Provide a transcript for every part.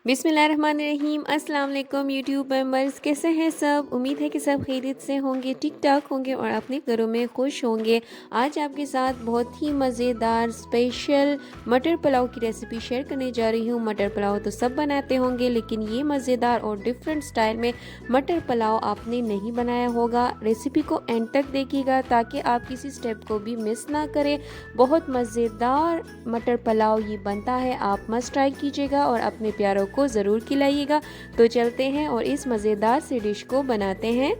बिस्मिल्लाहिर्रहमानिर्रहीम। अस्सलाम वालेकुम यूट्यूब मेंबर्स, कैसे हैं सब। उम्मीद है कि सब खैरियत से होंगे, ठीक ठाक होंगे और अपने घरों में खुश होंगे। आज आपके साथ बहुत ही मज़ेदार स्पेशल मटर पुलाव की रेसिपी शेयर करने जा रही हूँ। मटर पुलाव तो सब बनाते होंगे, लेकिन ये मज़ेदार और डिफरेंट स्टाइल में मटर पुलाव आपने नहीं बनाया होगा। रेसिपी को एंड तक देखिएगा ताकि आप किसी स्टेप को भी मिस ना करें। बहुत मज़ेदार मटर पुलाव ये बनता है, आप मस्ट ट्राई कीजिएगा और अपने प्यारों को ज़रूर खिलाइएगा। तो चलते हैं और इस मज़ेदार सी डिश को बनाते हैं।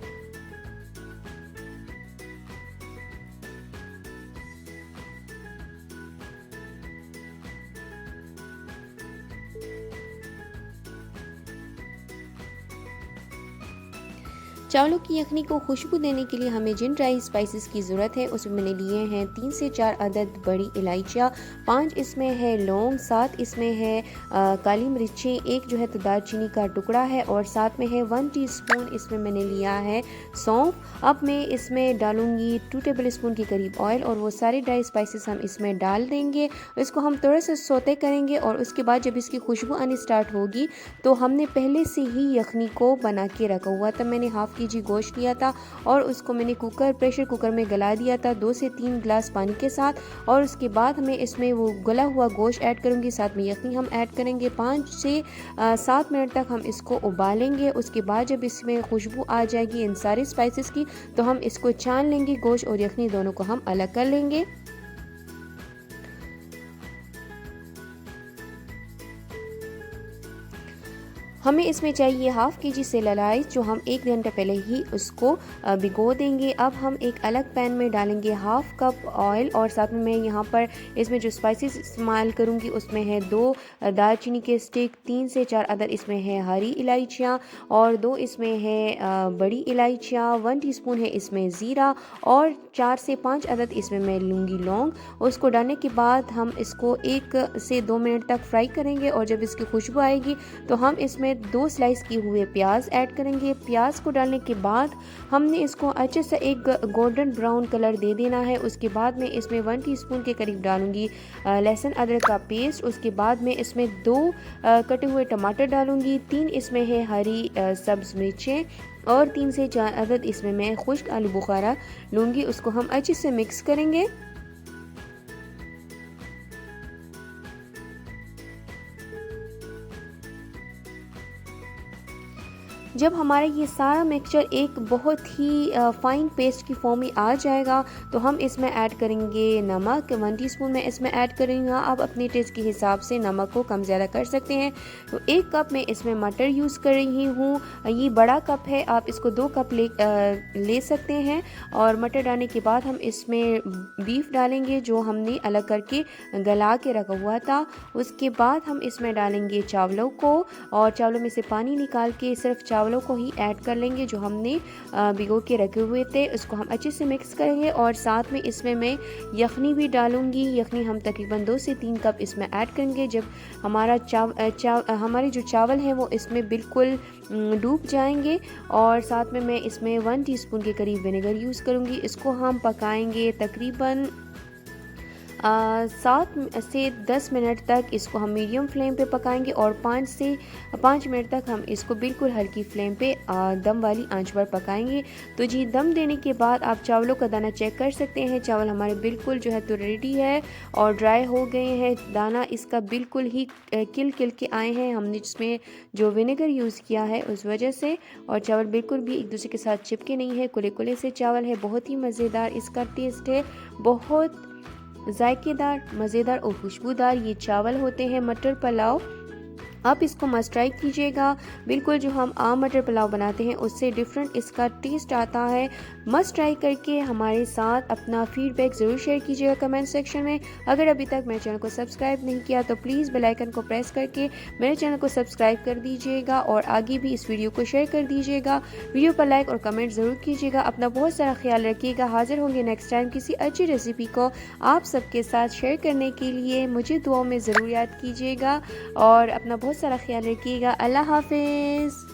चावलों की यखनी को खुशबू देने के लिए हमें जिन ड्राई स्पाइसेस की ज़रूरत है उसमें मैंने लिए हैं 3 से 4 अदद बड़ी इलायचियाँ, 5 इसमें है लौंग, 7 इसमें है काली मिर्चें, एक जो है तो दालचीनी का टुकड़ा है और साथ में है 1 टीस्पून इसमें मैंने लिया है सौंफ। अब मैं इसमें डालूंगी 2 टेबल स्पून के करीब ऑयल और वो सारे ड्राई स्पाइसेस हम इसमें डाल देंगे। इसको हम थोड़ा सा सौते करेंगे और उसके बाद जब इसकी खुशबू आनी स्टार्ट होगी तो हमने पहले से ही यखनी को बना के रखा हुआ था। मैंने हाफ़ केजी गोश्त लिया था और उसको मैंने प्रेशर कुकर में गला दिया था 2 से 3 गिलास पानी के साथ। और उसके बाद हमें इसमें वो गला हुआ गोश्त ऐड करूँगी, साथ में यखनी हम ऐड करेंगे। 5 से 7 मिनट तक हम इसको उबालेंगे। उसके बाद जब इसमें खुशबू आ जाएगी इन सारे स्पाइसेस की तो हम इसको छान लेंगे। गोश्त और यखनी दोनों को हम अलग कर लेंगे। हमें इसमें चाहिए हाफ़ केजी सेलर राइस जो हम 1 घंटा पहले ही उसको भिगो देंगे। अब हम एक अलग पैन में डालेंगे हाफ़ कप ऑयल और साथ में मैं यहाँ पर इसमें जो स्पाइसेस इस्तेमाल करूँगी उसमें है 2 दालचीनी के स्टिक, 3 से 4 अदद इसमें है हरी इलायचियाँ और 2 इसमें है बड़ी इलायचियाँ, 1 टीस्पून है इसमें ज़ीरा और 4 से 5 अदद इसमें मैं लूँगी लौंग। उसको डालने के बाद हम इसको 1 से 2 मिनट तक फ्राई करेंगे और जब इसकी खुशबू आएगी तो हम इसमें 2 स्लाइस किए हुए प्याज ऐड करेंगे। प्याज को डालने के बाद हमने इसको अच्छे से एक गोल्डन ब्राउन कलर दे देना है। उसके बाद मैं इसमें 1 टीस्पून के करीब डालूंगी लहसुन अदरक का पेस्ट। उसके बाद मैं इसमें 2 कटे हुए टमाटर डालूंगी, 3 इसमें है हरी सब्ज़ मिर्चें और 3 से 4 अदद इसमें मैं खुश्क आलू बुखारा लूँगी। उसको हम अच्छे से मिक्स करेंगे। जब हमारा ये सारा मिक्सचर एक बहुत ही फ़ाइन पेस्ट की फॉर्म में आ जाएगा तो हम इसमें ऐड करेंगे नमक। 1 टीस्पून मैं इसमें ऐड करेंगे। आप अपने टेस्ट के हिसाब से नमक को कम ज़्यादा कर सकते हैं। तो 1 कप मैं इसमें मटर यूज़ कर रही हूँ। ये बड़ा कप है, आप इसको 2 कप ले सकते हैं। और मटर डालने के बाद हम इसमें बीफ डालेंगे जो हमने अलग करके गला के रखा हुआ था। उसके बाद हम इसमें डालेंगे चावलों को और चावलों में से पानी निकाल के सिर्फ चावलों को ही ऐड कर लेंगे जो हमने भिगो के रखे हुए थे। उसको हम अच्छे से मिक्स करेंगे और साथ में इसमें मैं यखनी भी डालूंगी। यखनी हम तकरीबन 2 से 3 कप इसमें ऐड करेंगे। जब हमारा हमारे जो चावल हैं वो इसमें बिल्कुल डूब जाएंगे और साथ में मैं इसमें 1 टीस्पून के करीब विनेगर यूज़ करूँगी। इसको हम पकाएंगे तकरीबन 7 से 10 मिनट तक। इसको हम मीडियम फ्लेम पे पकाएंगे और 5 मिनट तक हम इसको बिल्कुल हल्की फ्लेम पे दम वाली आंच पर पकाएंगे। तो जी, दम देने के बाद आप चावलों का दाना चेक कर सकते हैं। चावल हमारे बिल्कुल जो है तो रेडी है और ड्राई हो गए हैं। दाना इसका बिल्कुल ही किल के आए हैं, हमने जिसमें जो विनेगर यूज़ किया है उस वजह से। और चावल बिल्कुल भी एक दूसरे के साथ चिपके नहीं है, कुले कुले से चावल है। बहुत ही मज़ेदार इसका टेस्ट है, बहुत जायकेदार, मज़ेदार और खुशबूदार ये चावल होते हैं मटर पुलाव। आप इसको मस्ट ट्राई कीजिएगा। बिल्कुल जो हम आम मटर पुलाव बनाते हैं उससे डिफरेंट इसका टेस्ट आता है। मस्ट ट्राई करके हमारे साथ अपना फीडबैक ज़रूर शेयर कीजिएगा कमेंट सेक्शन में। अगर अभी तक मेरे चैनल को सब्सक्राइब नहीं किया तो प्लीज़ बेल आइकन को प्रेस करके मेरे चैनल को सब्सक्राइब कर दीजिएगा और आगे भी इस वीडियो को शेयर कर दीजिएगा। वीडियो पर लाइक और कमेंट ज़रूर कीजिएगा। अपना बहुत सारा ख्याल रखिएगा। हाजिर होंगे नेक्स्ट टाइम किसी अच्छी रेसिपी को आप सबके साथ शेयर करने के लिए। मुझे दुआओं में ज़रूर याद कीजिएगा और अपना बहुत सारा ख्याल रखिएगा। अल्लाह हाफिज़।